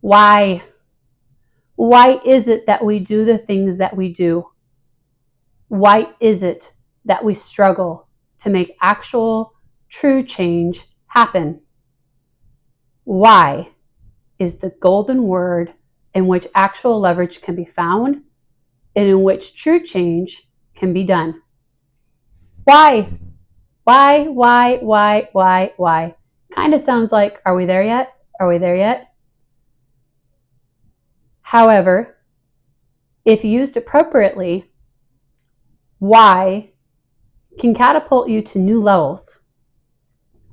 Why? Why is it that we do the things that we do? Why is it that we struggle to make actual, true change happen? Why is the golden word in which actual leverage can be found and in which true change can be done. Why? Why? Kind of sounds like, are we there yet? Are we there yet? However, if used appropriately, why can catapult you to new levels.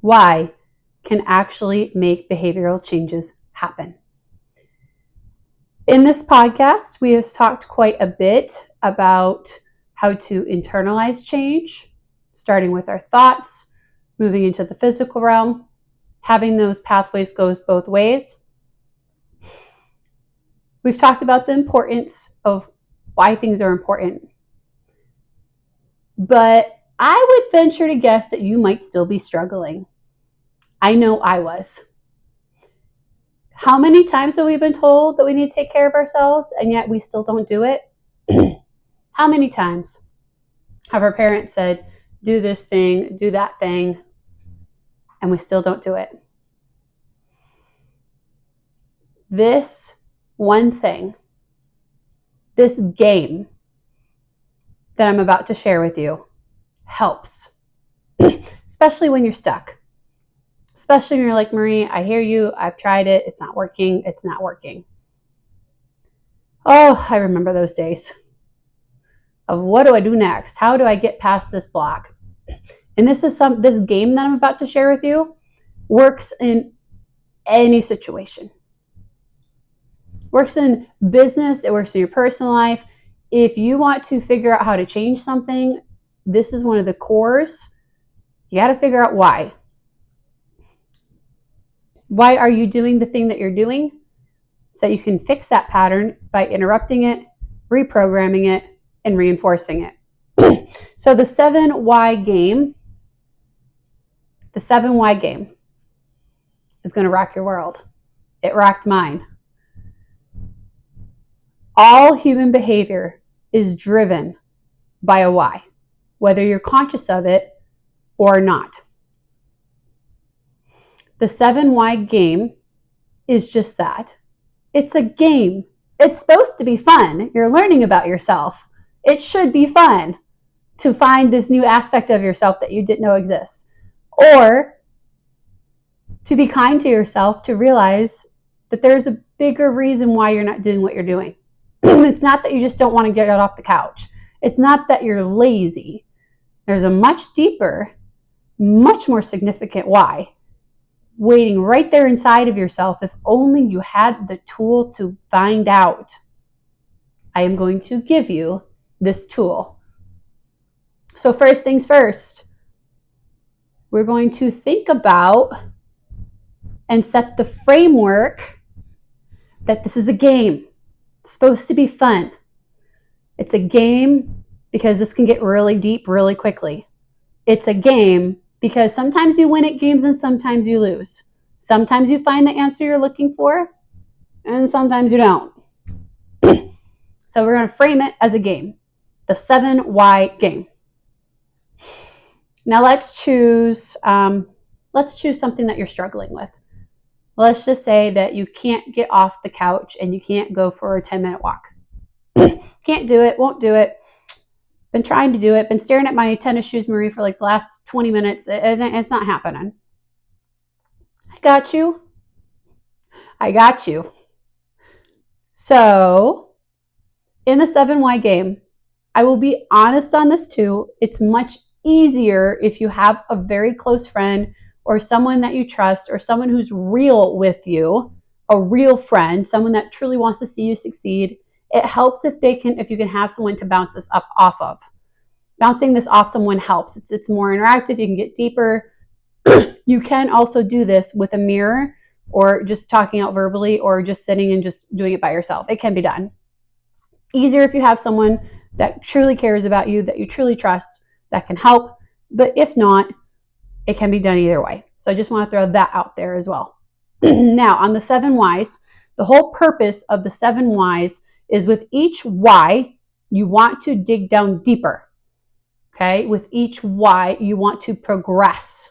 Why can actually make behavioral changes happen. In this podcast, we have talked quite a bit about how to internalize change, starting with our thoughts, moving into the physical realm, having those pathways go both ways. We've talked about the importance of why things are important. But I would venture to guess that you might still be struggling. I know I was. How many times have we been told that we need to take care of ourselves and yet we still don't do it? How many times have our parents said, do this thing, do that thing, and we still don't do it? This one thing, this game that I'm about to share with you helps, especially when you're stuck. Especially when you're like, Marie, I hear you. I've tried it. It's not working. It's not working. Oh, I remember those days of what do I do next? How do I get past this block? And this game that I'm about to share with you works in any situation. Works in business. It works in your personal life. If you want to figure out how to change something, this is one of the cores. You got to figure out why. Why are you doing the thing that you're doing? So you can fix that pattern by interrupting it, reprogramming it, and reinforcing it. So the 7 why game is going to rock your world. It rocked mine. All human behavior is driven by a why, whether you're conscious of it or not. The 7 why game is just that. It's a game. It's supposed to be fun. You're learning about yourself. It should be fun to find this new aspect of yourself that you didn't know exists. Or to be kind to yourself, to realize that there's a bigger reason why you're not doing what you're doing. It's not that you just don't want to get out off the couch. It's not that you're lazy. There's a much deeper, much more significant why waiting right there inside of yourself if only you had the tool to find out. I am going to give you this tool. So first things first, we're going to think about and set the framework that this is a game. It's supposed to be fun. It's a game because this can get really deep really quickly. It's a game because sometimes you win at games and sometimes you lose. Sometimes you find the answer you're looking for and sometimes you don't. So we're going to frame it as a game. The 7 why game. Now let's choose something that you're struggling with. Let's just say that you can't get off the couch and you can't go for a 10-minute walk. Can't do it, won't do it. Been trying to do it, been staring at my tennis shoes, Marie, for like the last 20 minutes. It's not happening. I got you. So, in the 7 why game, I will be honest on this too. It's much easier if you have a very close friend or someone that you trust or someone who's real with you, a real friend, someone that truly wants to see you succeed. It helps if you can have someone to bounce this up off of. Bouncing this off someone helps. It's more interactive. You can get deeper. You can also do this with a mirror or just talking out verbally or just sitting and just doing it by yourself. It can be done. Easier if you have someone that truly cares about you, that you truly trust, that can help. But if not, it can be done either way. So I just want to throw that out there as well. Now, on the 7 whys, The whole purpose of the 7 whys is with each why, you want to dig down deeper. Okay? With each why, you want to progress.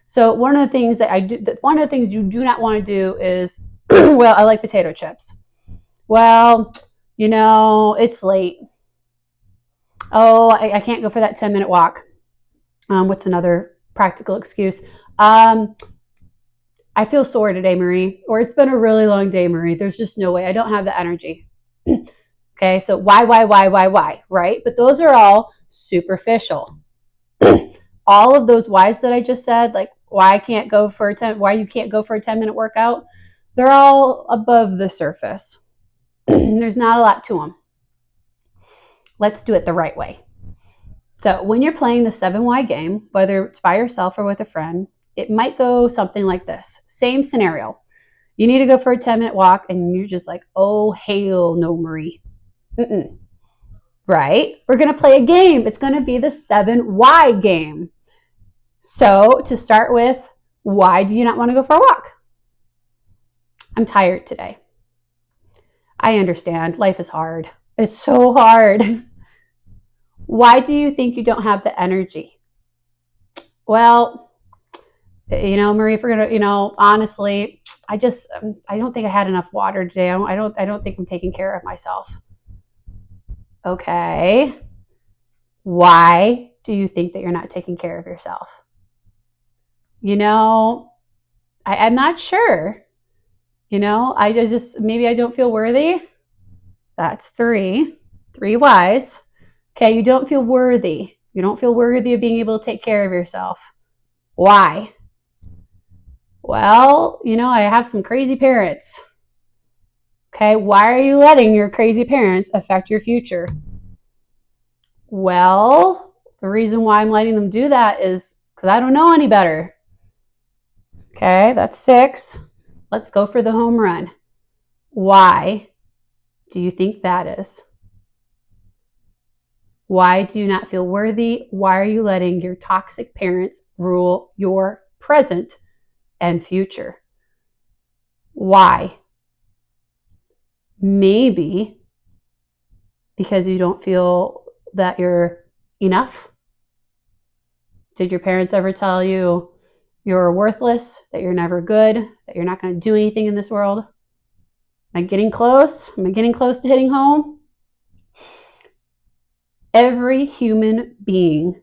So one of the things that I do, one of the things you do not want to do is, well, I like potato chips. Well, it's late. Oh, I can't go for that 10-minute walk. What's another practical excuse? I feel sore today, Marie, or it's been a really long day, Marie. There's just no way. I don't have the energy. Okay, so why, right? But those are all superficial. All of those whys that I just said, like why you can't go for a 10-minute workout, they're all above the surface. There's not a lot to them. Let's do it the right way. So when you're playing the 7 why game, whether it's by yourself or with a friend, it might go something like this. Same scenario. You need to go for a 10-minute walk and you're just like, oh, hell no, Marie. Right? We're going to play a game. It's going to be the 7 why game. So to start with, why do you not want to go for a walk? I'm tired today. I understand. Life is hard. It's so hard. Why do you think you don't have the energy? Well, Marie, if we're gonna, honestly, I don't think I had enough water today. I don't think I'm taking care of myself. Okay. Why do you think that you're not taking care of yourself? I'm not sure. Maybe I don't feel worthy. That's 3 whys. Okay, you don't feel worthy. You don't feel worthy of being able to take care of yourself. Why? Well, I have some crazy parents. Okay, why are you letting your crazy parents affect your future? Well, the reason why I'm letting them do that is because I don't know any better. Okay, that's 6. Let's go for the home run. Why do you think that is? Why do you not feel worthy? Why are you letting your toxic parents rule your present and future? Why? Maybe because you don't feel that you're enough. Did your parents ever tell you you're worthless, that you're never good, that you're not going to do anything in this world? Am I getting close? Am I getting close to hitting home? Every human being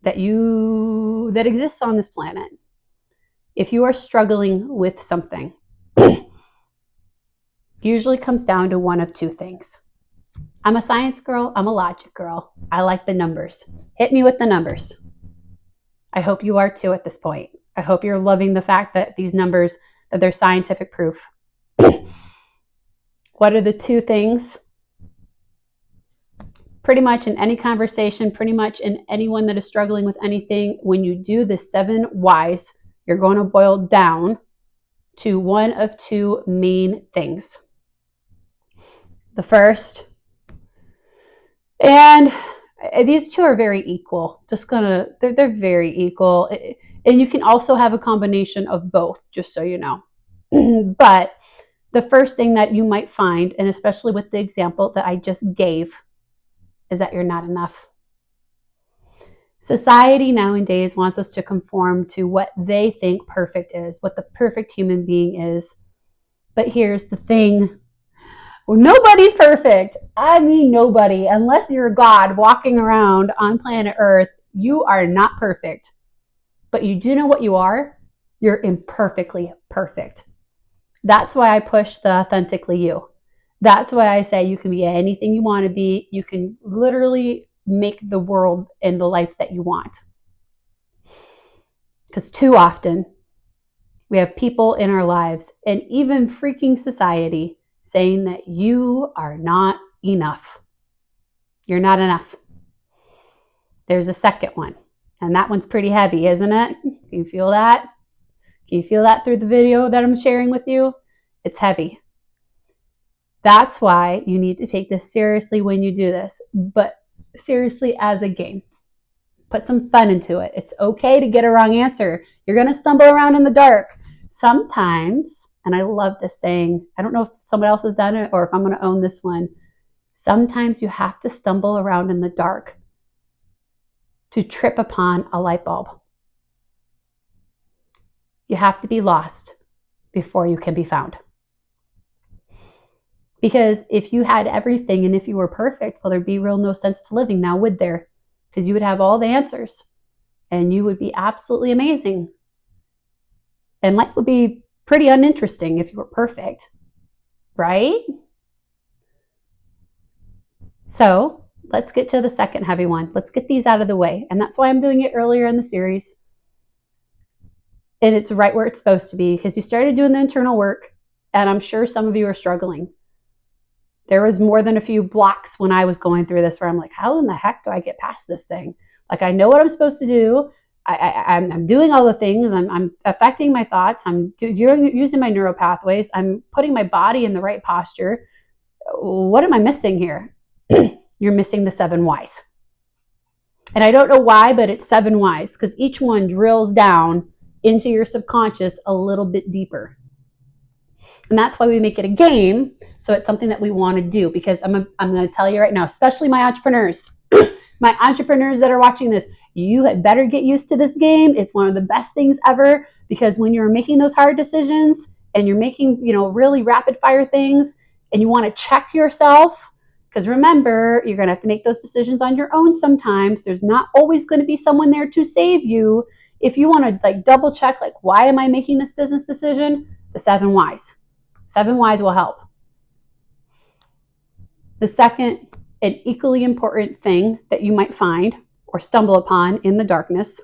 that exists on this planet, if you are struggling with something, usually comes down to one of 2 things. I'm a science girl. I'm a logic girl. I like the numbers. Hit me with the numbers. I hope you are too at this point. I hope you're loving the fact that these numbers, that they're scientific proof. What are the 2 things? Pretty much in any conversation, pretty much in anyone that is struggling with anything, when you do the 7 whys, you're going to boil down to one of 2 main things. The first, and these 2 are very equal. They're very equal. And you can also have a combination of both, just so you know. But the first thing that you might find, and especially with the example that I just gave, is that you're not enough. Society nowadays wants us to conform to what they think perfect is, what the perfect human being is. But here's the thing. Well, nobody's perfect. I mean, nobody. Unless you're God walking around on planet Earth, you are not perfect. But you do know what you are? You're imperfectly perfect. That's why I push the authentically you. That's why I say you can be anything you want to be. You can literally make the world and the life that you want. Because too often, we have people in our lives and even freaking society saying that you are not enough. You're not enough. There's a second one, and that one's pretty heavy, isn't it? Can you feel that? Can you feel that through the video that I'm sharing with you? It's heavy. That's why you need to take this seriously when you do this, but seriously as a game. Put some fun into it. It's okay to get a wrong answer. You're going to stumble around in the dark. Sometimes And I love this saying. I don't know if someone else has done it or if I'm going to own this one. Sometimes you have to stumble around in the dark to trip upon a light bulb. You have to be lost before you can be found. Because if you had everything and if you were perfect, well, there'd be real no sense to living now, would there? Because you would have all the answers and you would be absolutely amazing. And life would be pretty uninteresting if you were perfect, right? So let's get to the second heavy one. Let's get these out of the way. And that's why I'm doing it earlier in the series. And it's right where it's supposed to be, because you started doing the internal work, and I'm sure some of you are struggling. There was more than a few blocks when I was going through this where I'm like, how in the heck do I get past this thing? Like, I know what I'm supposed to do. I'm doing all the things. I'm affecting my thoughts. I'm using my neural pathways. I'm putting my body in the right posture. What am I missing here? You're missing the 7 whys. And I don't know why, but it's 7 whys, because each one drills down into your subconscious a little bit deeper. And that's why we make it a game. So it's something that we want to do, because I'm going to tell you right now, especially my entrepreneurs, my entrepreneurs that are watching this, you had better get used to this game. It's one of the best things ever, because when you're making those hard decisions and you're making, really rapid fire things and you want to check yourself, because remember, you're going to have to make those decisions on your own sometimes. There's not always going to be someone there to save you. If you want to double check, why am I making this business decision? The 7 whys. 7 whys will help. The second and equally important thing that you might find or stumble upon in the darkness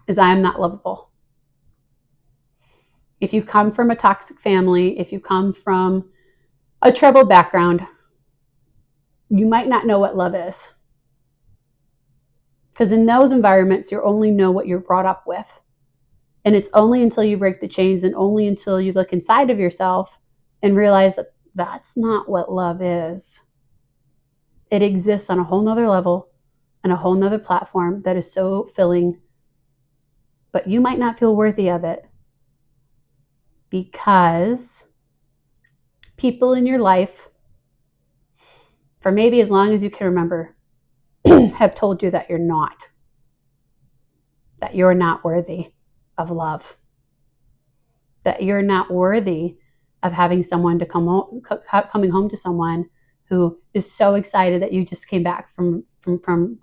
is I am not lovable. If you come from a toxic family, if you come from a troubled background, you might not know what love is. Because in those environments, you only know what you're brought up with. And it's only until you break the chains and only until you look inside of yourself and realize that that's not what love is. It exists on a whole nother level and a whole nother platform that is so filling, but you might not feel worthy of it because people in your life, for maybe as long as you can remember, have told you that you're not worthy of love, that you're not worthy of having someone to coming home to someone who is so excited that you just came back from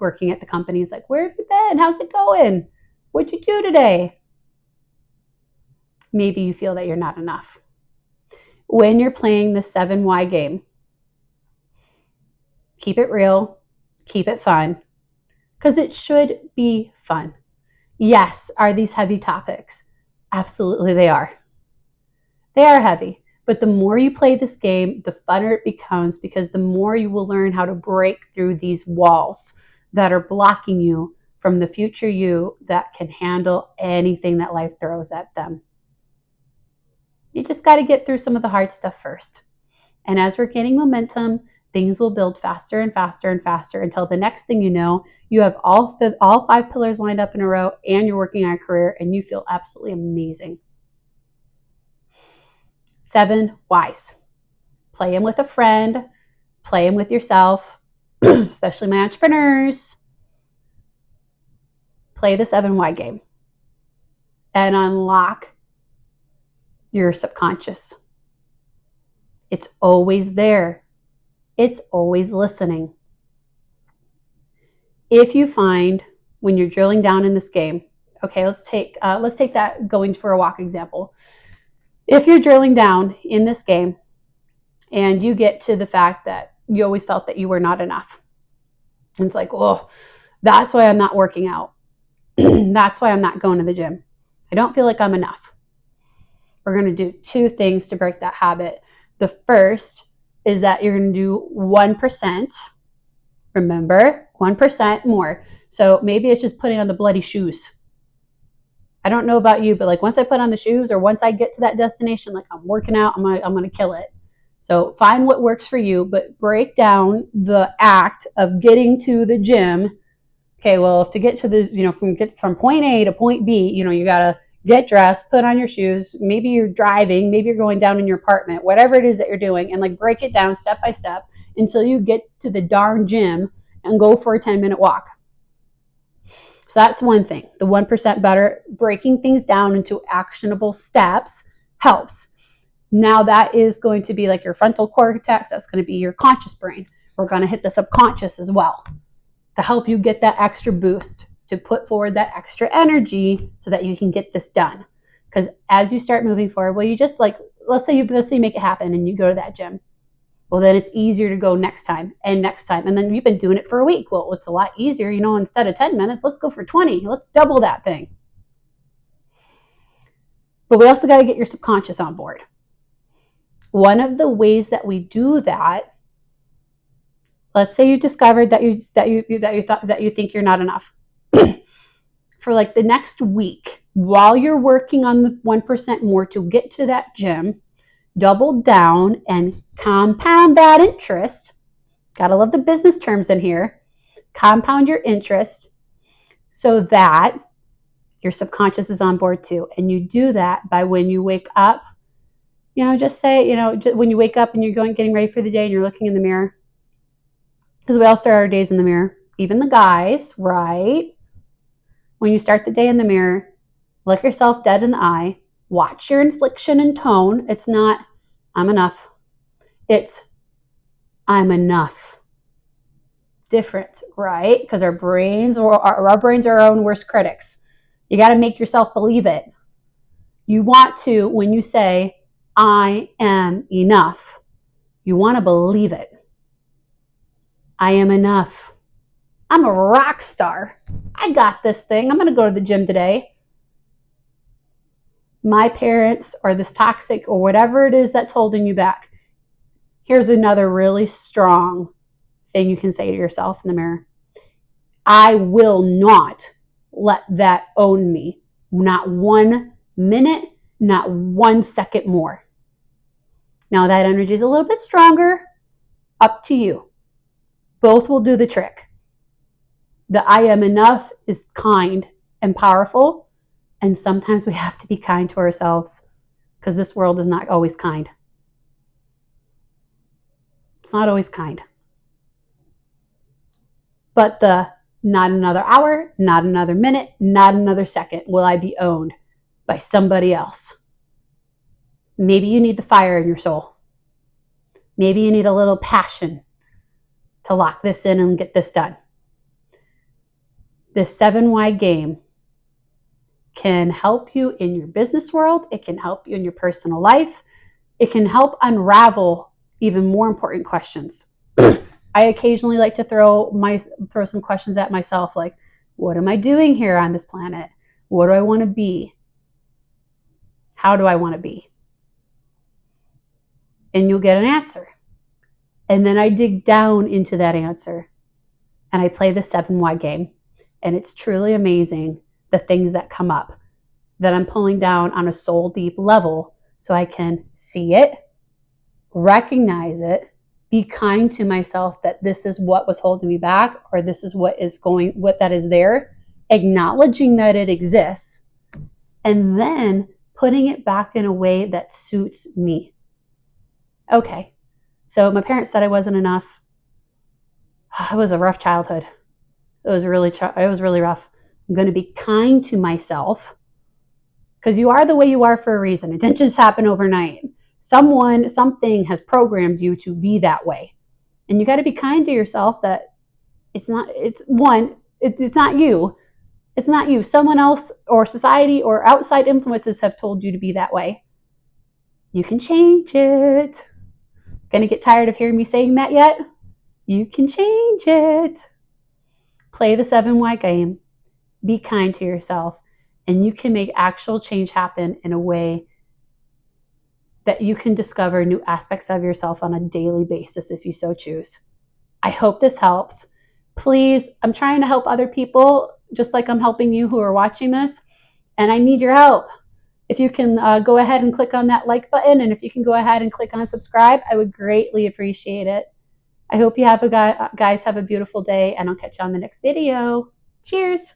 working at the company. It's like, where have you been? How's it going? What'd you do today? Maybe you feel that you're not enough. When you're playing the 7 why game, keep it real, keep it fun, because it should be fun. Yes, are these heavy topics? Absolutely they are. They are heavy, but the more you play this game, the funner it becomes, because the more you will learn how to break through these walls that are blocking you from the future you that can handle anything that life throws at them. You just got to get through some of the hard stuff first. And as we're gaining momentum, things will build faster and faster and faster until the next thing you know, you have all 5 pillars lined up in a row and you're working on a career and you feel absolutely amazing. 7 whys. Play them with a friend, play them with yourself, especially my entrepreneurs. Play the 7 why game and unlock your subconscious. It's always there. It's always listening. If you find when you're drilling down in this game, okay, let's take that going for a walk example. If you're drilling down in this game and you get to the fact that you always felt that you were not enough, and it's like, oh, that's why I'm not working out. That's why I'm not going to the gym. I don't feel like I'm enough. We're going to do 2 things to break that habit. The first is that you're going to do 1%. Remember, 1% more. So maybe it's just putting on the bloody shoes. I don't know about you, but once I put on the shoes or once I get to that destination, I'm working out, I'm gonna kill it. So find what works for you, but break down the act of getting to the gym. Okay, well, to get to the, from point A to point B, you gotta get dressed, put on your shoes. Maybe you're driving, maybe you're going down in your apartment, whatever it is that you're doing, and like break it down step by step until you get to the darn gym and go for a 10-minute walk. So that's one thing. The 1% better, breaking things down into actionable steps helps. Now that is going to be like your frontal cortex. That's going to be your conscious brain. We're going to hit the subconscious as well to help you get that extra boost, to put forward that extra energy so that you can get this done. Because as you start moving forward, well, you just like, let's say you make it happen and you go to that gym. Well, then it's easier to go next time and next time. And then you've been doing it for a week. Well, it's a lot easier, instead of 10 minutes, let's go for 20. Let's double that thing. But we also got to get your subconscious on board. One of the ways that we do that, let's say you discovered that you think you're not enough. For like the next week, while you're working on the 1% more to get to that gym, double down and compound that interest. Gotta love the business terms in here. Compound your interest so that your subconscious is on board too. And you do that by when you wake up, just say, when you wake up and you're getting ready for the day and you're looking in the mirror, because we all start our days in the mirror, even the guys, right? When you start the day in the mirror, look yourself dead in the eye, watch your inflection and tone. It's not, I'm enough. It's, I'm enough. Different, right? Because our brains are our own worst critics. You got to make yourself believe it. You want to, when you say, I am enough, you want to believe it. I am enough. I'm a rock star. I got this thing. I'm going to go to the gym today. My parents or this toxic or whatever it is that's holding you back. Here's another really strong thing you can say to yourself in the mirror. I will not let that own me. Not 1 minute, not 1 second more. Now that energy is a little bit stronger. Up to you. Both will do the trick. The I am enough is kind and powerful. And sometimes we have to be kind to ourselves because this world is not always kind. It's not always kind. But the not another hour, not another minute, not another second will I be owned by somebody else. Maybe you need the fire in your soul. Maybe you need a little passion to lock this in and get this done. This 7-why game can help you in your business world. It can help you in your personal life. It can help unravel even more important questions. I occasionally like to throw some questions at myself, like, what am I doing here on this planet? What do I want to be? How do I want to be? And you'll get an answer. And then I dig down into that answer and I play the 7-why game. And it's truly amazing the things that come up that I'm pulling down on a soul deep level so I can see it, recognize it, be kind to myself that this is what was holding me back, or this is what that is there, acknowledging that it exists, and then putting it back in a way that suits me. Okay, so my parents said I wasn't enough. It was a rough childhood. It was really rough. I'm going to be kind to myself because you are the way you are for a reason. It didn't just happen overnight. Something has programmed you to be that way. And you got to be kind to yourself that it's not you. It's not you. Someone else or society or outside influences have told you to be that way. You can change it. Gonna get tired of hearing me saying that yet? You can change it. Play the 7-why game. Be kind to yourself. And you can make actual change happen in a way that you can discover new aspects of yourself on a daily basis if you so choose. I hope this helps. Please, I'm trying to help other people just like I'm helping you who are watching this, and I need your help. If you can go ahead and click on that like button, and if you can go ahead and click on subscribe, I would greatly appreciate it. I hope you guys have a beautiful day, and I'll catch you on the next video. Cheers.